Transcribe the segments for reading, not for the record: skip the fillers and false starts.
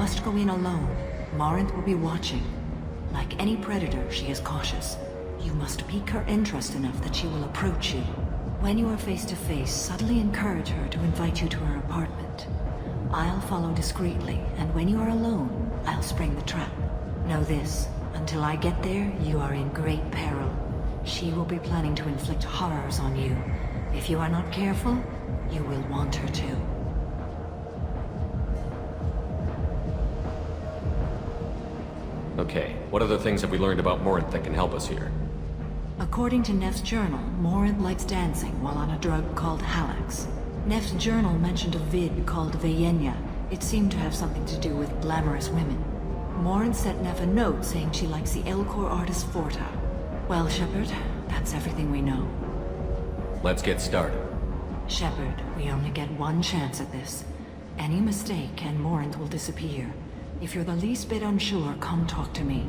must go in alone. Morinth will be watching. Like any predator, she is cautious. You must pique her interest enough that she will approach you. When you are face to face, subtly encourage her to invite you to her apartment. I'll follow discreetly, and when you are alone, I'll spring the trap. Know this, until I get there, you are in great peril. She will be planning to inflict horrors on you. If you are not careful, you will want her to. Okay, what other things have we learned about Morinth that can help us here? According to Neff's journal, Morinth likes dancing while on a drug called Halax. Neff's journal mentioned a vid called Vayenya. It seemed to have something to do with glamorous women. Morinth sent Neff a note saying she likes the Elcor artist Forta. Well, Shepard, that's everything we know. Let's get started. Shepard, we only get one chance at this. Any mistake and Morinth will disappear. If you're the least bit unsure, come talk to me.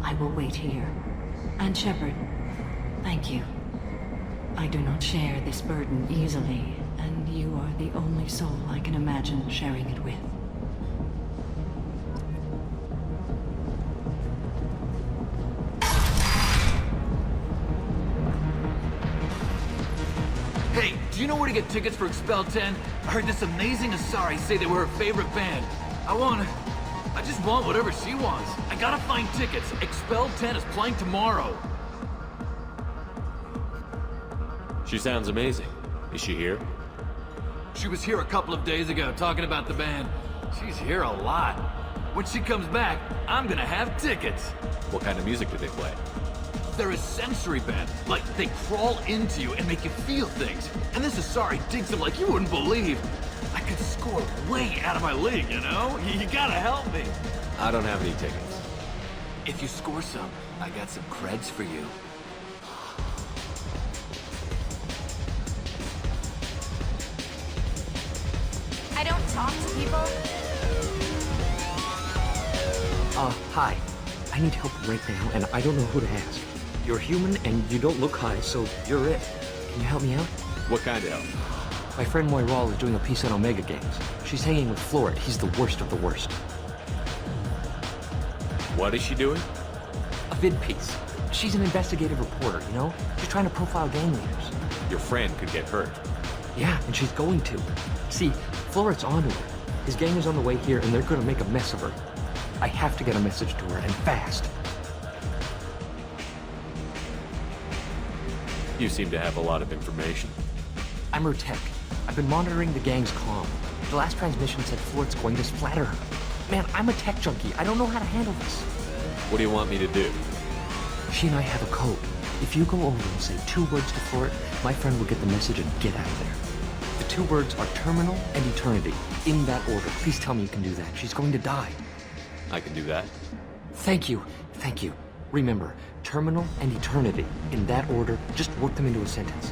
I will wait here. And Shepard, thank you. I do not share this burden easily, and you are the only soul I can imagine sharing it with. Hey, do you know where to get tickets for Expel 10? I heard this amazing Asari say they were her favorite band. I just want whatever she wants. I gotta find tickets. Expel 10 is playing tomorrow. She sounds amazing. Is she here? She was here a couple of days ago talking about the band. She's here a lot. When she comes back, I'm gonna have tickets. What kind of music do they play? They're a sensory band. Like, they crawl into you and make you feel things. And this Asari digs them like you wouldn't believe. I could score way out of my league, you know? You gotta help me. I don't have any tickets. If you score some, I got some creds for you. I don't talk to people. Hi. I need help right now, and I don't know who to ask. You're human, and you don't look high, so you're it. Can you help me out? What kind of help? My friend Moirol is doing a piece on Omega Games. She's hanging with Floret. He's the worst of the worst. What is she doing? A vid piece. She's an investigative reporter, you know? She's trying to profile gang leaders. Your friend could get hurt. Yeah, and she's going to. See, Floret's onto her. His gang is on the way here, and they're gonna make a mess of her. I have to get a message to her, and fast. You seem to have a lot of information. I'm her tech. I've been monitoring the gang's comm. The last transmission said Floret's going to splatter her. Man, I'm a tech junkie. I don't know how to handle this. What do you want me to do? She and I have a code. If you go over and say 2 words to Floret, my friend will get the message and get out of there. The 2 words are terminal and eternity. In that order. Please tell me you can do that. She's going to die. I can do that. Thank you. Thank you. Remember, terminal and eternity. In that order, just work them into a sentence.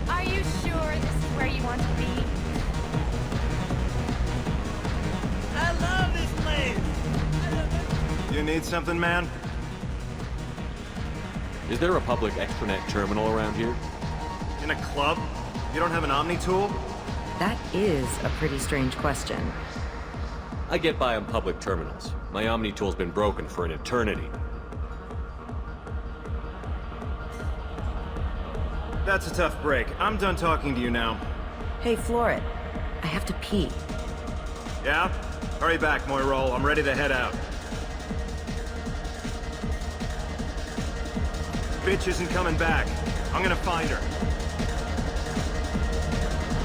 Are you sure this is where you want to be? I love this place! You need something, man? Is there a public extranet terminal around here? In a club? You don't have an Omni tool? That is a pretty strange question. I get by on public terminals. My Omni tool's been broken for an eternity. That's a tough break. I'm done talking to you now. Hey, Floret. I have to pee. Yeah? Hurry back, Moirol. I'm ready to head out. Bitch isn't coming back. I'm gonna find her.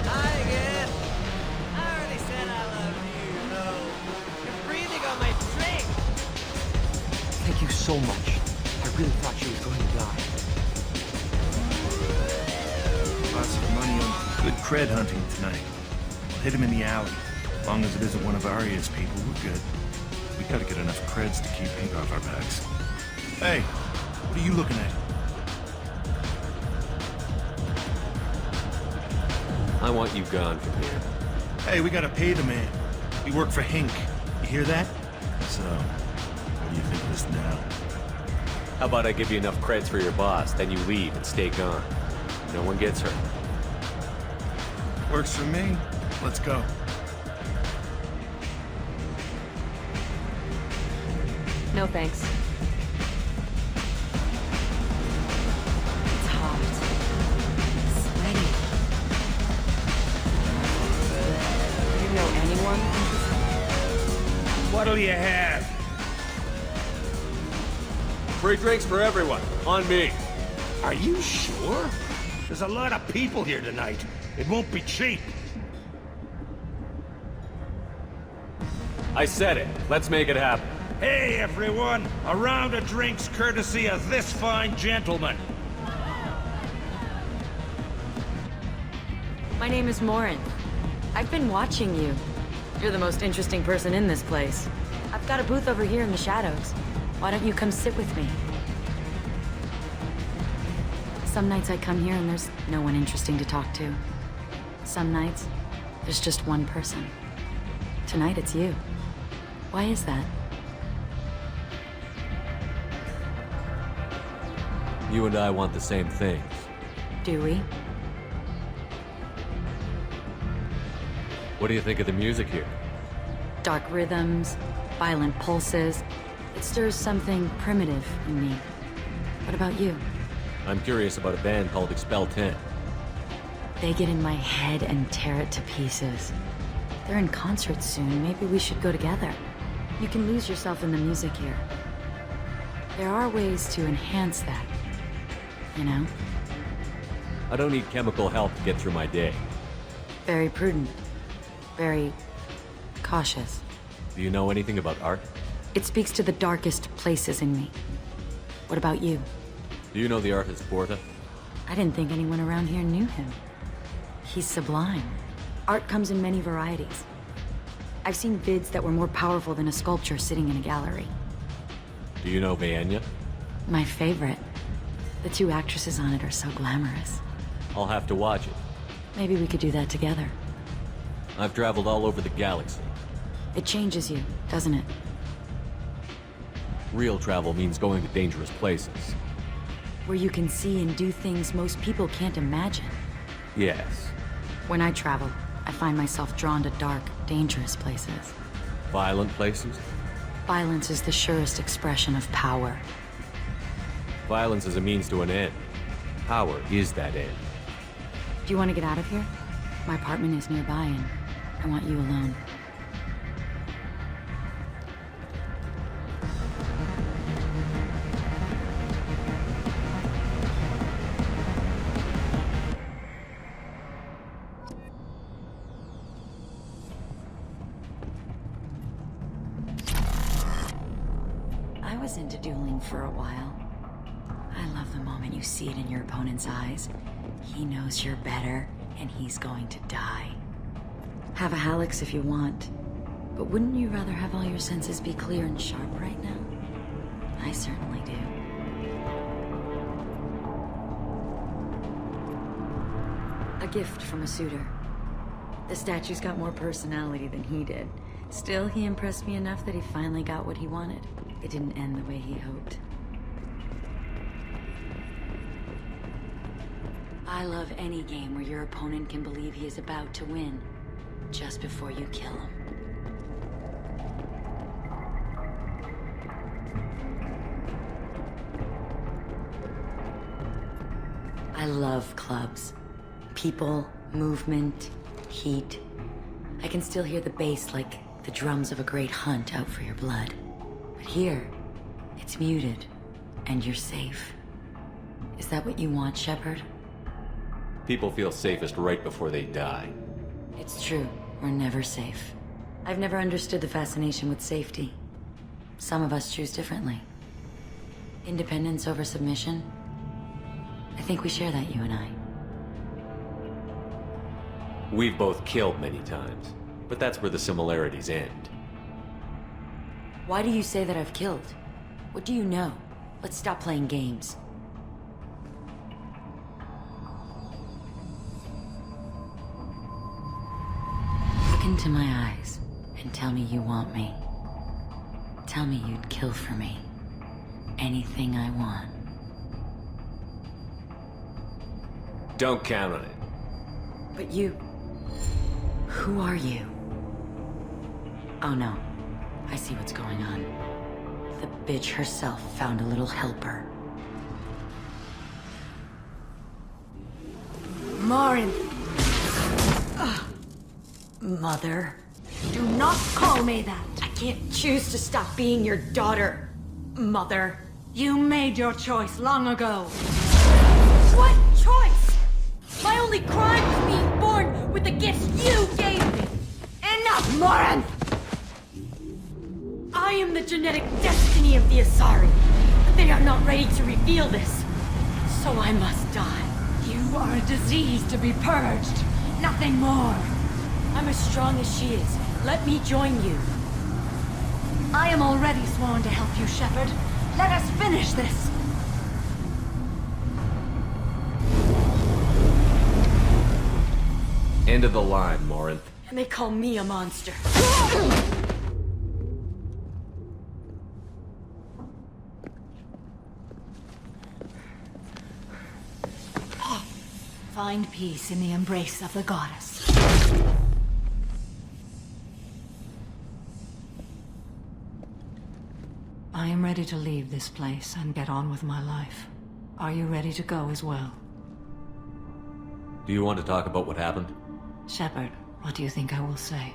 Hi again. I already said I love you, though. You're breathing on my drink. Thank you so much. I really thought she was going to die. Lots of money on good cred hunting tonight. We'll hit him in the alley. As long as it isn't one of Aria's people, we're good. We gotta get enough creds to keep ink off our backs. Hey, what are you looking at? I want you gone from here. Hey, we gotta pay the man. We work for Hink. You hear that? So, what do you think of this now? How about I give you enough creds for your boss, then you leave and stay gone. No one gets hurt. Works for me. Let's go. No thanks. It's hot. Sweaty. Do you know anyone? What'll you have? Free drinks for everyone. On me. Are you sure? There's a lot of people here tonight. It won't be cheap. I said it. Let's make it happen. Hey, everyone! A round of drinks courtesy of this fine gentleman. My name is Morinth. I've been watching you. You're the most interesting person in this place. I've got a booth over here in the shadows. Why don't you come sit with me? Some nights I come here and there's no one interesting to talk to. Some nights, there's just one person. Tonight it's you. Why is that? You and I want the same things. Do we? What do you think of the music here? Dark rhythms, violent pulses. It stirs something primitive in me. What about you? I'm curious about a band called Expel 10. They get in my head and tear it to pieces. They're in concert soon. Maybe we should go together. You can lose yourself in the music here. There are ways to enhance that. You know? I don't need chemical help to get through my day. Very prudent. Very cautious. Do you know anything about art? It speaks to the darkest places in me. What about you? Do you know the artist Porta? I didn't think anyone around here knew him. He's sublime. Art comes in many varieties. I've seen vids that were more powerful than a sculpture sitting in a gallery. Do you know Vaenya? My favorite. The two actresses on it are so glamorous. I'll have to watch it. Maybe we could do that together. I've traveled all over the galaxy. It changes you, doesn't it? Real travel means going to dangerous places. Where you can see and do things most people can't imagine. Yes. When I travel, I find myself drawn to dark, dangerous places. Violent places? Violence is the surest expression of power. Violence is a means to an end. Power is that end. Do you want to get out of here? My apartment is nearby and I want you alone. I was into dueling for a while. I love the moment you see it in your opponent's eyes. He knows you're better, and he's going to die. Have a Hallex if you want, but wouldn't you rather have all your senses be clear and sharp right now? I certainly do. A gift from a suitor. The statue's got more personality than he did. Still, he impressed me enough that he finally got what he wanted. It didn't end the way he hoped. I love any game where your opponent can believe he is about to win, just before you kill him. I love clubs. People, movement, heat. I can still hear the bass like the drums of a great hunt out for your blood. But here, it's muted, and you're safe. Is that what you want, Shepard? People feel safest right before they die. It's true. We're never safe. I've never understood the fascination with safety. Some of us choose differently. Independence over submission? I think we share that, you and I. We've both killed many times, but that's where the similarities end. Why do you say that I've killed? What do you know? Let's stop playing games. Look into my eyes and tell me you want me. Tell me you'd kill for me. anything I want. Don't count on it. But you... Who are you? Oh no. I see what's going on. The bitch herself found a little helper. Morinth! Mother. Do not call me that! I can't choose to stop being your daughter, Mother. You made your choice long ago. What choice? My only crime was being born with the gifts you gave me. Enough, Morinth! I am the genetic destiny of the Asari, but they are not ready to reveal this, so I must die. You are a disease to be purged. Nothing more. I'm as strong as she is. Let me join you. I am already sworn to help you, Shepard. Let us finish this. End of the line, Morinth. And they call me a monster. Find peace in the embrace of the goddess. I am ready to leave this place and get on with my life. Are you ready to go as well? Do you want to talk about what happened? Shepard, what do you think I will say?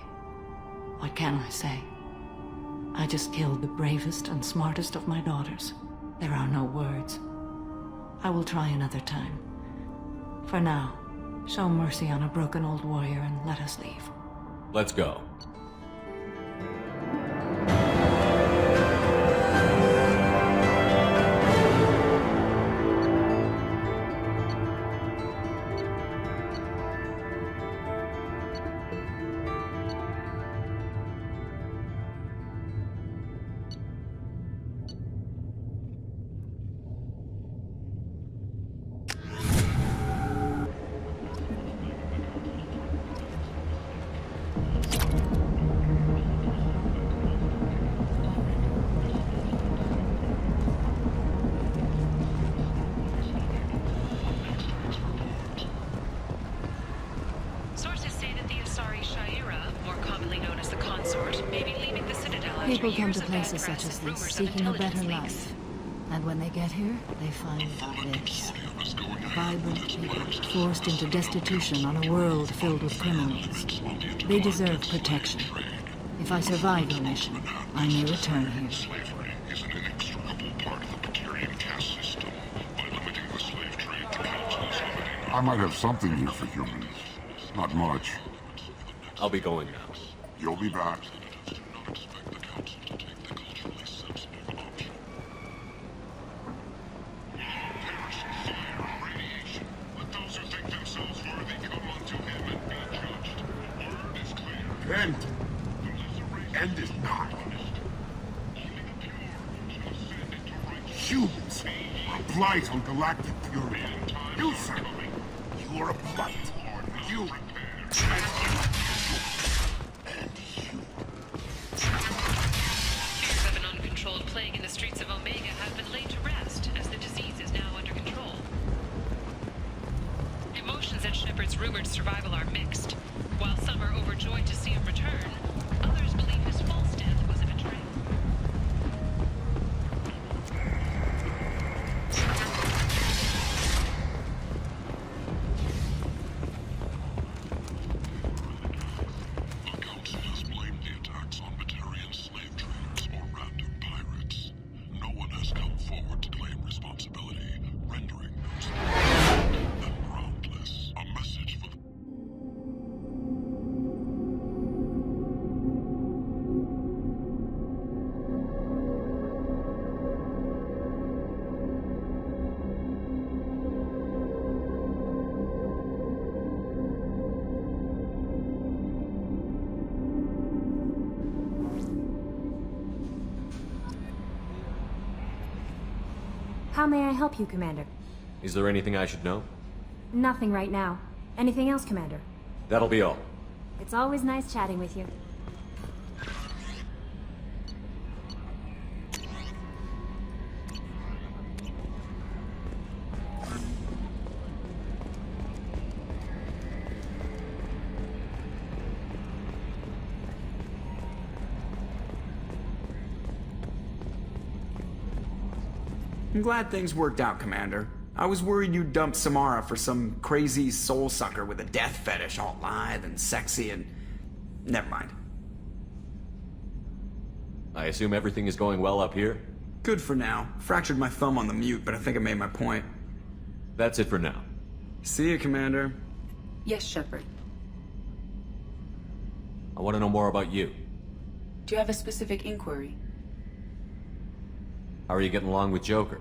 What can I say? I just killed the bravest and smartest of my daughters. There are no words. I will try another time. For now, show mercy on a broken old warrior and let us leave. Let's go. People come to places such as this, seeking a better life. And when they get here, they find this. Vibrant people, forced into destitution on a world filled with criminals. They deserve protection. If I survive your mission, I may return here. Slavery is an inextricable part of the Precarian caste system. By limiting the slave trade, the council is limiting... I might have something here for humans. Not much. I'll be going now. You'll be back. End is not. Humans are a blight on galactic purity. You, sir, you are a blight. You and you. Fears of an uncontrolled plague in the streets of Omega have been laid to rest, as the disease is now under control. Emotions at Shepard's rumored survival are mixed. While some are overjoyed to see him return, others believe his false death was a betrayal. The Council has blamed the attacks on Batarian slave traders or random pirates. No one has come forward to claim responsibility, rendering those groundless. A message for the... How may I help you, Commander? Is there anything I should know? Nothing right now. Anything else, Commander? That'll be all. It's always nice chatting with you. I'm glad things worked out, Commander. I was worried you'd dump Samara for some crazy soul sucker with a death fetish, all lithe and sexy and... Never mind. I assume everything is going well up here? Good for now. Fractured my thumb on the mute, but I think I made my point. That's it for now. See you, Commander. Yes, Shepard. I want to know more about you. Do you have a specific inquiry? How are you getting along with Joker?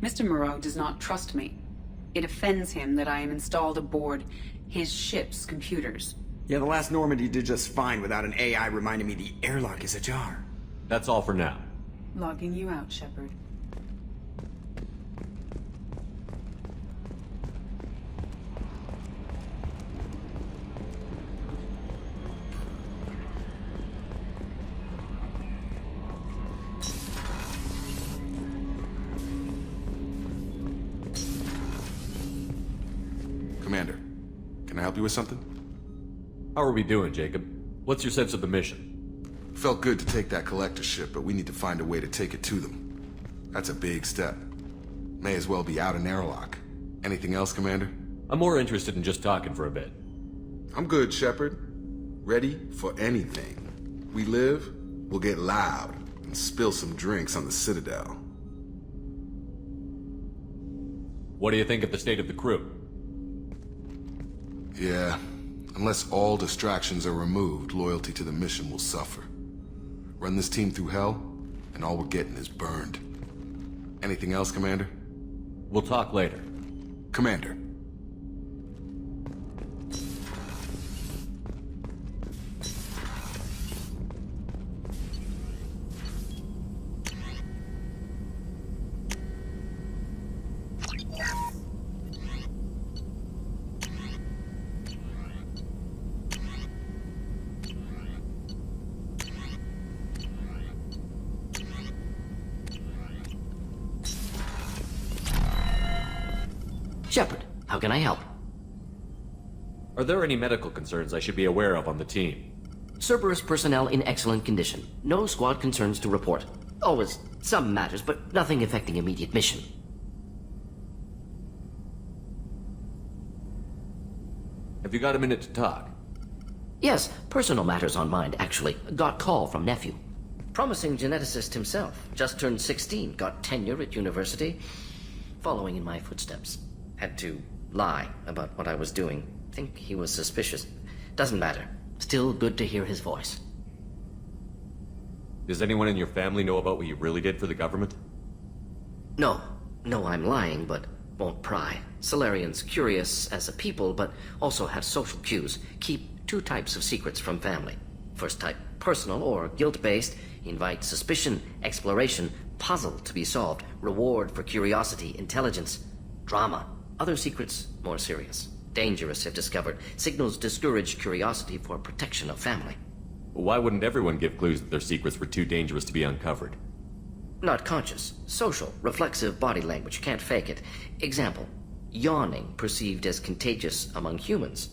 Mr. Moreau does not trust me. It offends him that I am installed aboard his ship's computers. Yeah, the last Normandy did just fine without an AI reminding me the airlock is ajar. That's all for now. Logging you out, Shepard. Commander, can I help you with something? How are we doing, Jacob? What's your sense of the mission? Felt good to take that collector ship, but we need to find a way to take it to them. That's a big step. May as well be out an airlock. Anything else, Commander? I'm more interested in just talking for a bit. I'm good, Shepard. Ready for anything. We live, we'll get loud, and spill some drinks on the Citadel. What do you think of the state of the crew? Yeah, unless all distractions are removed, loyalty to the mission will suffer. Run this team through hell, and all we're getting is burned. Anything else, Commander? We'll talk later. Commander. Shepard, how can I help? Are there any medical concerns I should be aware of on the team? Cerberus personnel in excellent condition. No squad concerns to report. Always some matters, but nothing affecting immediate mission. Have you got a minute to talk? Yes, personal matters on mind, actually. Got call from nephew. Promising geneticist himself. Just turned 16, got tenure at university. Following in my footsteps. Had to lie about what I was doing. Think he was suspicious. Doesn't matter. Still good to hear his voice. Does anyone in your family know about what you really did for the government? No. No, I'm lying, but won't pry. Solarians curious as a people, but also have social cues. Keep two types of secrets from family. First type, personal or guilt-based. Invite suspicion, exploration, puzzle to be solved, reward for curiosity, intelligence, drama. Other secrets, more serious. Dangerous if discovered. Signals discourage curiosity for protection of family. Why wouldn't everyone give clues that their secrets were too dangerous to be uncovered? Not conscious. Social, reflexive body language. Can't fake it. Example. Yawning perceived as contagious among humans.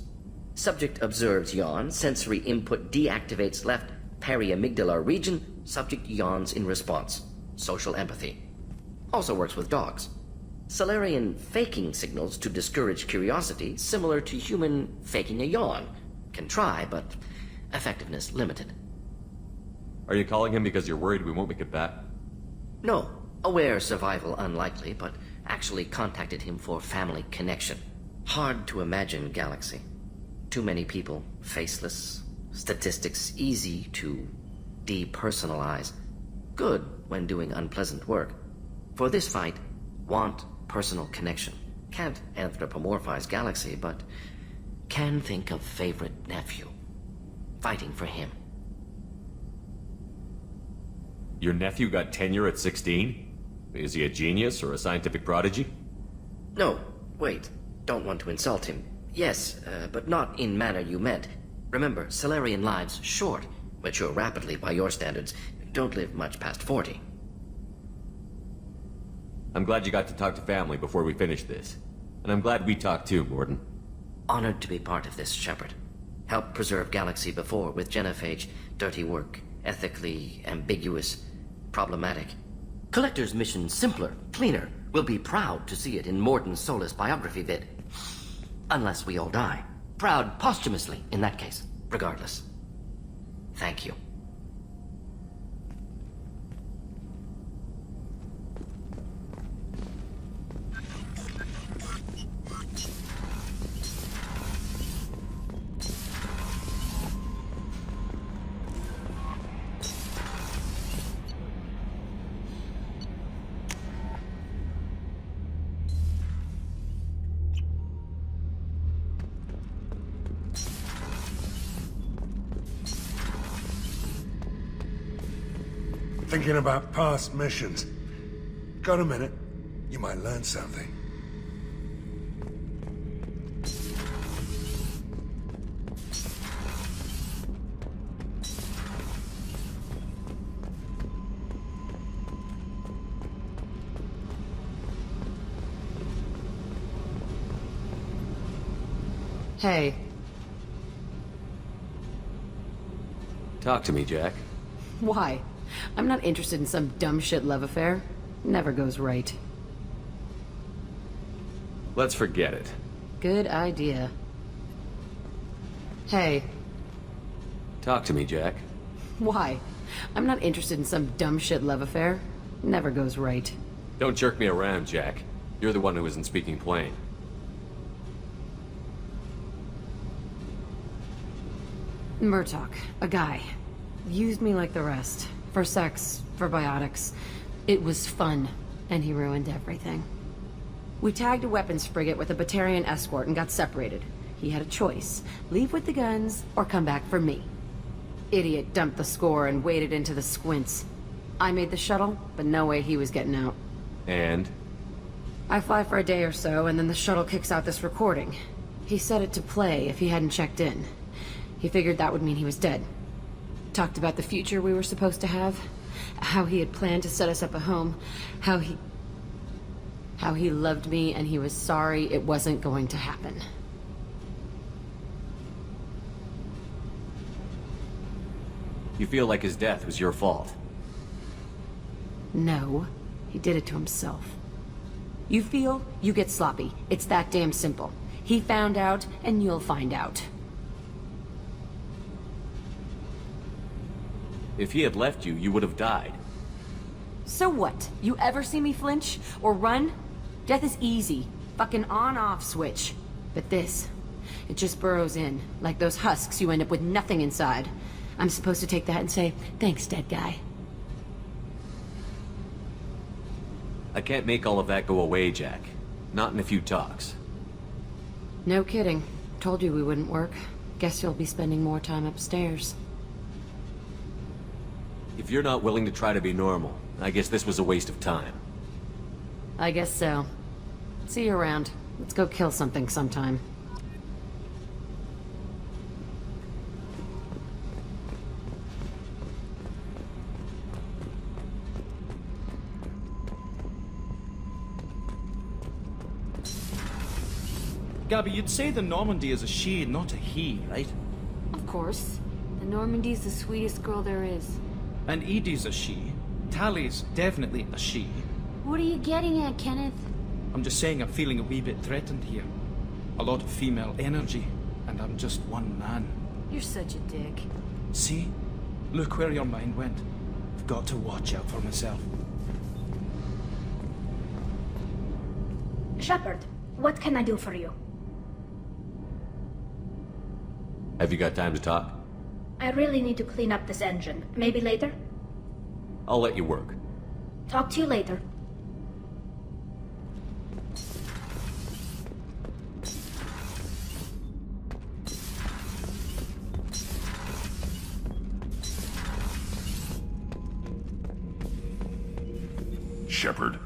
Subject observes yawn. Sensory input deactivates left periamygdalar region. Subject yawns in response. Social empathy. Also works with dogs. Solarian faking signals to discourage curiosity, similar to human faking a yawn. Can try, but effectiveness limited. Are you calling him because you're worried we won't make it back? No. Aware survival unlikely, but actually contacted him for family connection. Hard to imagine galaxy. Too many people, faceless. Statistics easy to depersonalize. Good when doing unpleasant work. For this fight, want personal connection. Can't anthropomorphize galaxy, but can think of favorite nephew. Fighting for him. Your nephew got tenure at 16? Is he a genius or a scientific prodigy? No, wait. Don't want to insult him. Yes, but not in manner you meant. Remember, Solarian lives short. Mature rapidly by your standards. Don't live much past 40. I'm glad you got to talk to family before we finish this. And I'm glad we talked too, Morden. Honored to be part of this, Shepard. Helped preserve Galaxy before with genophage. Dirty work. Ethically ambiguous. Problematic. Collector's mission simpler, cleaner. We'll be proud to see it in Morden Solis biography vid. Unless we all die. Proud posthumously, in that case. Regardless. Thank you. Thinking about past missions. Got a minute? You might learn something. Hey. Talk to me, Jack. Why? I'm not interested in some dumb shit love affair. Never goes right. Let's forget it. Good idea. Hey. Talk to me, Jack. Why? I'm not interested in some dumb shit love affair. Never goes right. Don't jerk me around, Jack. You're the one who isn't speaking plain. Murtaugh, a guy. Used me like the rest. For sex, for biotics. It was fun, and he ruined everything. We tagged a weapons frigate with a Batarian escort and got separated. He had a choice. Leave with the guns, or come back for me. Idiot dumped the score and waded into the squints. I made the shuttle, but no way he was getting out. And? I fly for a day or so, and then the shuttle kicks out this recording. He set it to play if he hadn't checked in. He figured that would mean he was dead. Talked about the future we were supposed to have. How he had planned to set us up a home. How he loved me and he was sorry it wasn't going to happen. You feel like his death was your fault? No. He did it to himself. You feel, you get sloppy. It's that damn simple. He found out, and you'll find out. If he had left you, you would have died. So what? You ever see me flinch? Or run? Death is easy. Fucking on-off switch. But this, it just burrows in. Like those husks, you end up with nothing inside. I'm supposed to take that and say, thanks, dead guy. I can't make all of that go away, Jack. Not in a few talks. No kidding. Told you we wouldn't work. Guess you'll be spending more time upstairs. If you're not willing to try to be normal, I guess this was a waste of time. I guess so. See you around. Let's go kill something sometime. Gabby, you'd say the Normandy is a she, not a he, right? Of course. The Normandy's the sweetest girl there is. And Edie's a she. Tally's definitely a she. What are you getting at, Kenneth? I'm just saying I'm feeling a wee bit threatened here. A lot of female energy, and I'm just one man. You're such a dick. See? Look where your mind went. I've got to watch out for myself. Shepard, what can I do for you? Have you got time to talk? I really need to clean up this engine. Maybe later? I'll let you work. Talk to you later. Shepard.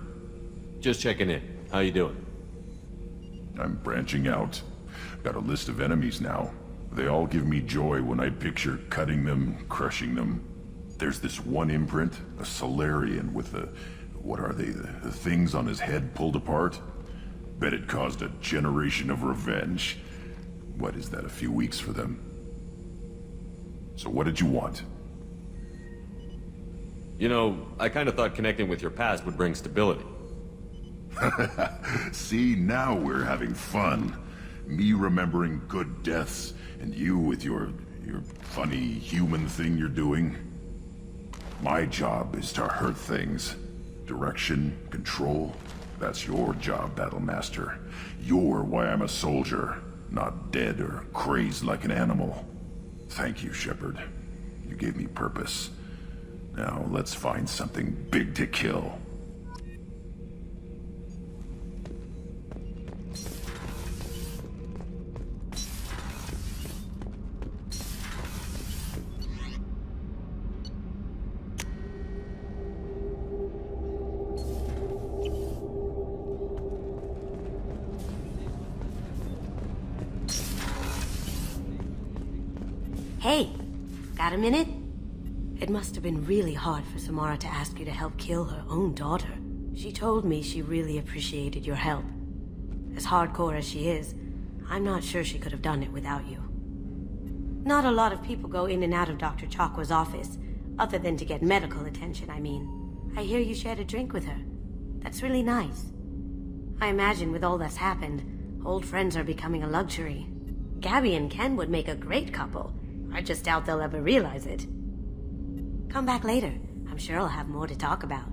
Just checking in. How you doing? I'm branching out. Got a list of enemies now. They all give me joy when I picture cutting them, crushing them. There's this one imprint, a Solarian with the... what are they? The things on his head pulled apart? Bet it caused a generation of revenge. What is that, a few weeks for them? So what did you want? You know, I kind of thought connecting with your past would bring stability. See, now we're having fun. Me remembering good deaths, and you with your funny human thing you're doing. My job is to hurt things. Direction, control, that's your job, Battlemaster. You're why I'm a soldier, not dead or crazed like an animal. Thank you, Shepard. You gave me purpose. Now let's find something big to kill. Hey, got a minute? It must have been really hard for Samara to ask you to help kill her own daughter. She told me she really appreciated your help. As hardcore as she is, I'm not sure she could have done it without you. Not a lot of people go in and out of Dr. Chakwa's office, other than to get medical attention, I mean. I hear you shared a drink with her. That's really nice. I imagine with all that's happened, old friends are becoming a luxury. Gabby and Ken would make a great couple. I just doubt they'll ever realize it. Come back later. I'm sure I'll have more to talk about.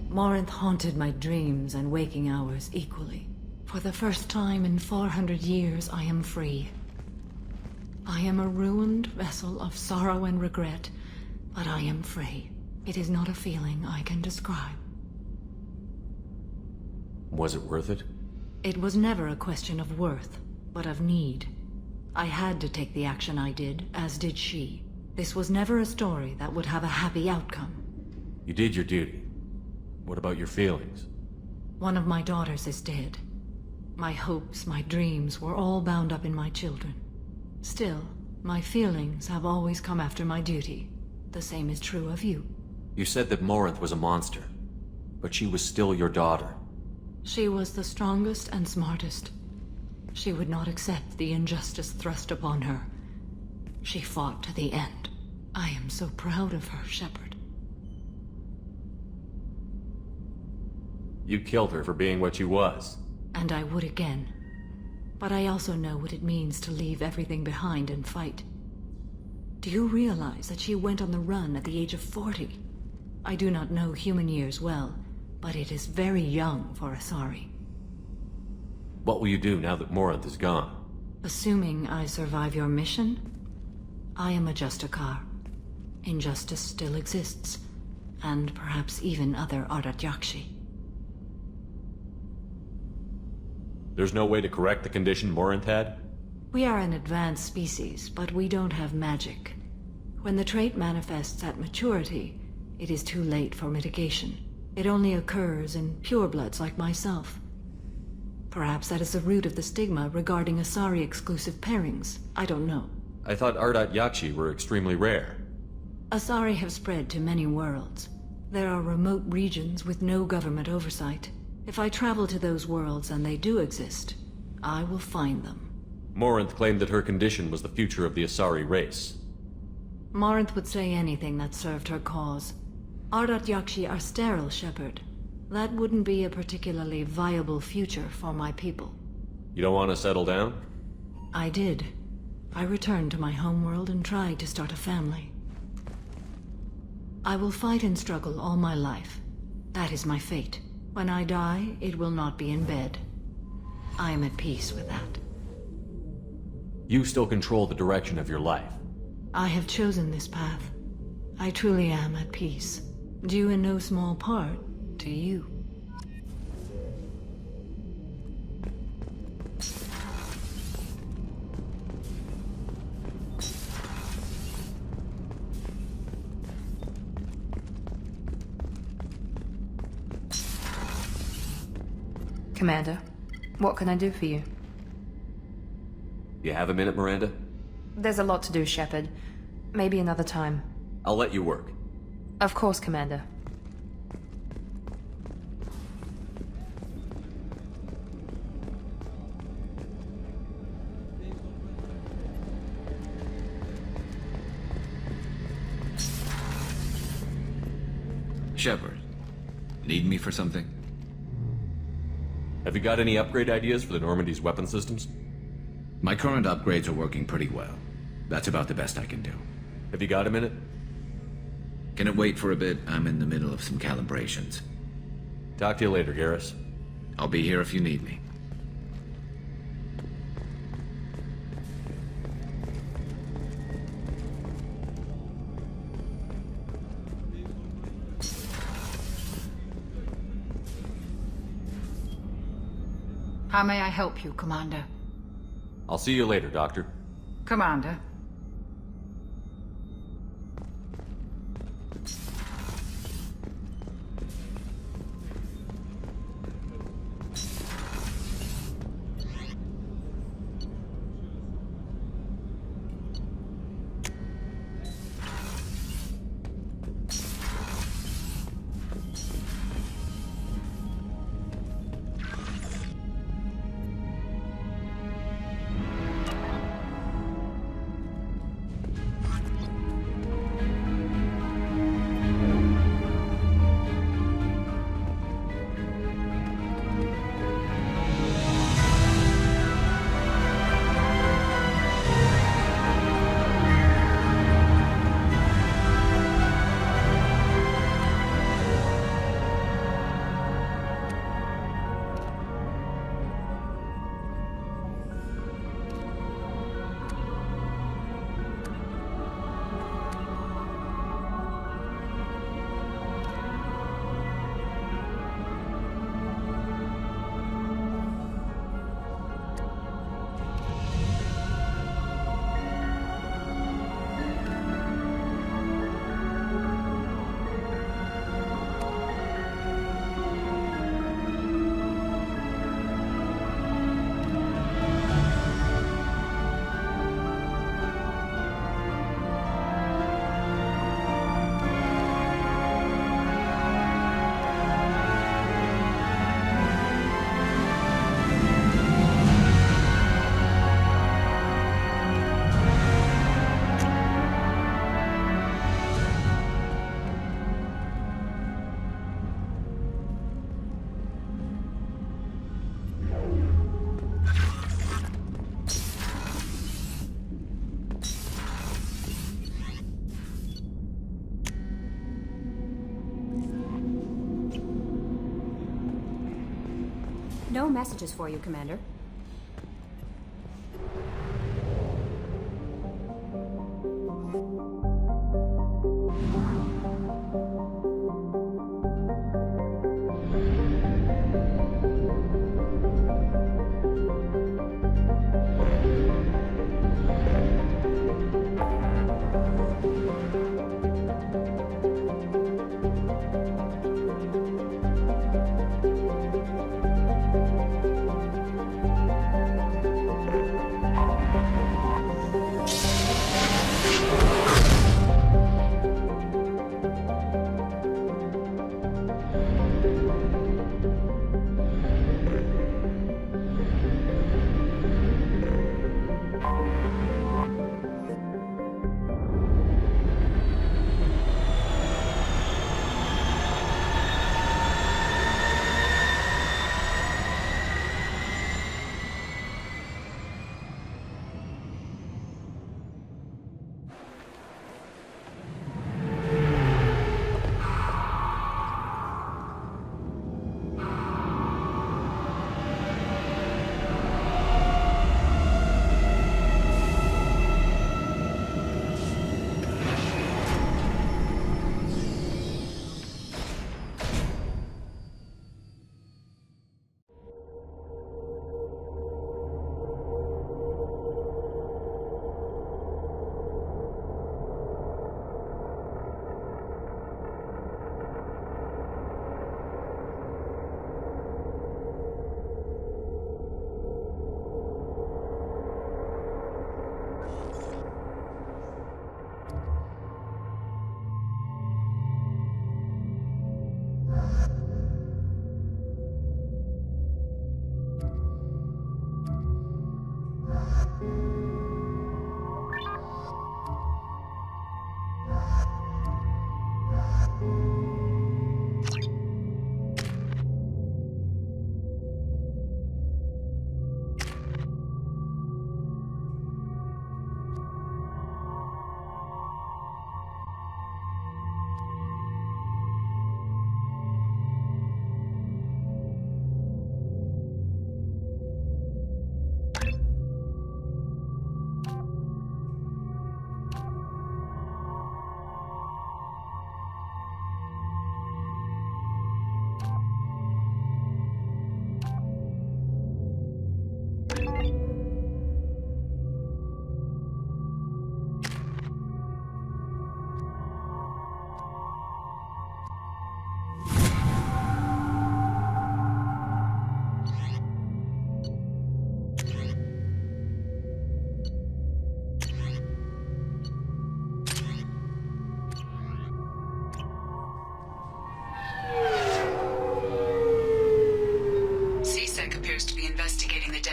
Morinth haunted my dreams and waking hours equally. For the first time in 400 years, I am free. I am a ruined vessel of sorrow and regret, but I am free. It is not a feeling I can describe. Was it worth it? It was never a question of worth, but of need. I had to take the action I did, as did she. This was never a story that would have a happy outcome. You did your duty. What about your feelings? One of my daughters is dead. My hopes, my dreams were all bound up in my children. Still, my feelings have always come after my duty. The same is true of you. You said that Morinth was a monster, but she was still your daughter. She was the strongest and smartest. She would not accept the injustice thrust upon her. She fought to the end. I am so proud of her, Shepard. You killed her for being what she was. And I would again. But I also know what it means to leave everything behind and fight. Do you realize that she went on the run at the age of 40? I do not know human years well, but it is very young for Asari. What will you do now that Morinth is gone? Assuming I survive your mission, I am a Justikar. Injustice still exists, and perhaps even other Ardatyakshi. There's no way to correct the condition Morinth had? We are an advanced species, but we don't have magic. When the trait manifests at maturity, it is too late for mitigation. It only occurs in purebloods like myself. Perhaps that is the root of the stigma regarding Asari-exclusive pairings. I don't know. I thought Ardatyakshi were extremely rare. Asari have spread to many worlds. There are remote regions with no government oversight. If I travel to those worlds and they do exist, I will find them. Morinth claimed that her condition was the future of the Asari race. Morinth would say anything that served her cause. Ardatyakshi are sterile, Shepard. That wouldn't be a particularly viable future for my people. You don't want to settle down? I did. I returned to my homeworld and tried to start a family. I will fight and struggle all my life. That is my fate. When I die, it will not be in bed. I am at peace with that. You still control the direction of your life. I have chosen this path. I truly am at peace. Due in no small part to you. Commander, what can I do for you? You have a minute, Miranda? There's a lot to do, Shepard. Maybe another time. I'll let you work. Of course, Commander. Shepard, need me for something? Have you got any upgrade ideas for the Normandy's weapon systems? My current upgrades are working pretty well. That's about the best I can do. Have you got a minute? Can it wait for a bit? I'm in the middle of some calibrations. Talk to you later, Garrus. I'll be here if you need me. How may I help you, Commander? I'll see you later, Doctor. Commander. No messages for you, Commander.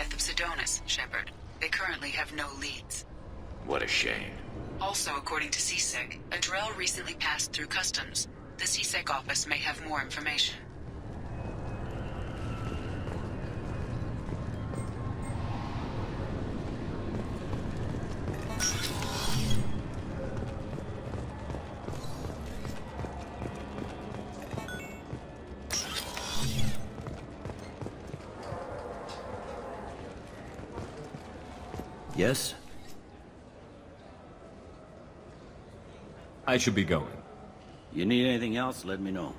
death of Sidonis, Shepard. They currently have no leads. What a shame. Also, according to CSEC, a Drell recently passed through customs. The CSEC office may have more information. Yes? I should be going. You need anything else, let me know.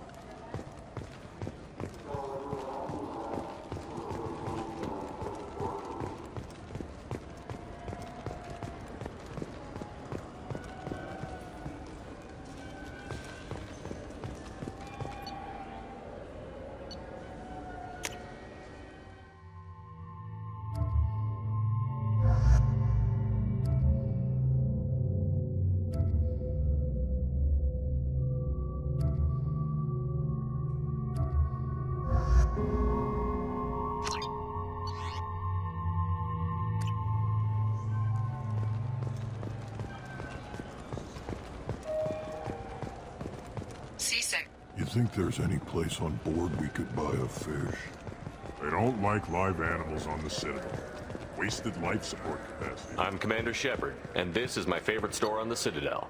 You think there's any place on board we could buy a fish? They don't like live animals on the Citadel. Wasted life support capacity. I'm Commander Shepard, and this is my favorite store on the Citadel.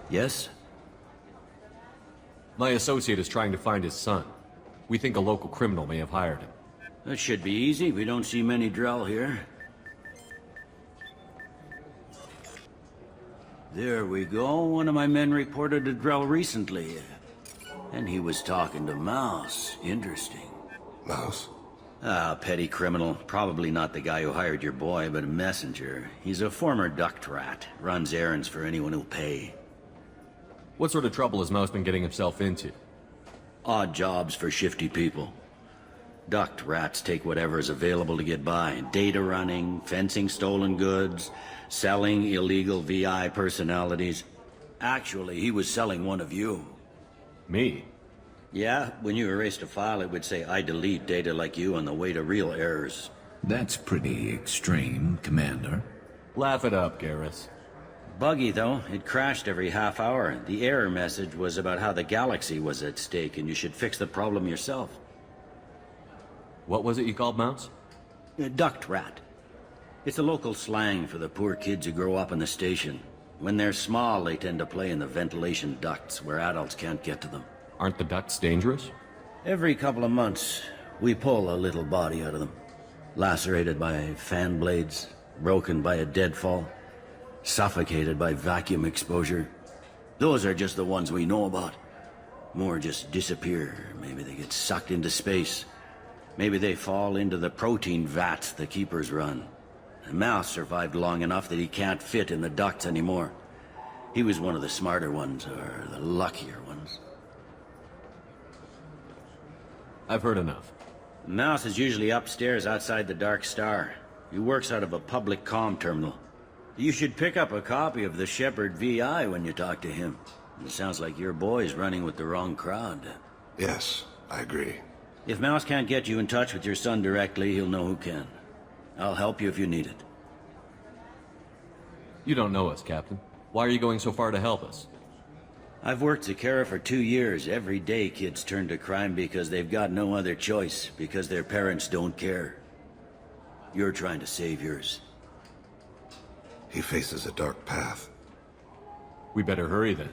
Yes? My associate is trying to find his son. We think a local criminal may have hired him. That should be easy. We don't see many Drell here. There we go. One of my men reported a Drell recently. And he was talking to Mouse. Interesting. Mouse? Ah, petty criminal. Probably not the guy who hired your boy, but a messenger. He's a former duct rat. Runs errands for anyone who'll pay. What sort of trouble has Mouse been getting himself into? Odd jobs for shifty people. Duct rats take whatever is available to get by. Data running, fencing stolen goods, selling illegal VI personalities. Actually, he was selling one of you. Me? Yeah, when you erased a file, it would say, I delete data like you on the way to real errors. That's pretty extreme, Commander. Laugh it up, Garrus. Buggy, though. It crashed every half hour. The error message was about how the galaxy was at stake, and you should fix the problem yourself. What was it you called Mouse? Duct rat. It's a local slang for the poor kids who grow up in the station. When they're small, they tend to play in the ventilation ducts where adults can't get to them. Aren't the ducts dangerous? Every couple of months, we pull a little body out of them. Lacerated by fan blades, broken by a deadfall, suffocated by vacuum exposure. Those are just the ones we know about. More just disappear. Maybe they get sucked into space. Maybe they fall into the protein vats the keepers run. And Mouse survived long enough that he can't fit in the ducts anymore. He was one of the smarter ones, or the luckier ones. I've heard enough. Mouse is usually upstairs outside the Dark Star. He works out of a public comm terminal. You should pick up a copy of the Shepard VI when you talk to him. It sounds like your boy's running with the wrong crowd. Yes, I agree. If Mouse can't get you in touch with your son directly, he'll know who can. I'll help you if you need it. You don't know us, Captain. Why are you going so far to help us? I've worked Zakera for 2 years. Every day kids turn to crime because they've got no other choice, because their parents don't care. You're trying to save yours. He faces a dark path. We better hurry then.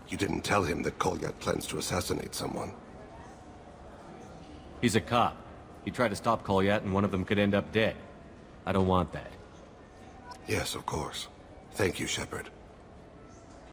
You didn't tell him that Kolyat plans to assassinate someone. He's a cop. He tried to stop Kolyat and one of them could end up dead. I don't want that. Yes, of course. Thank you, Shepard.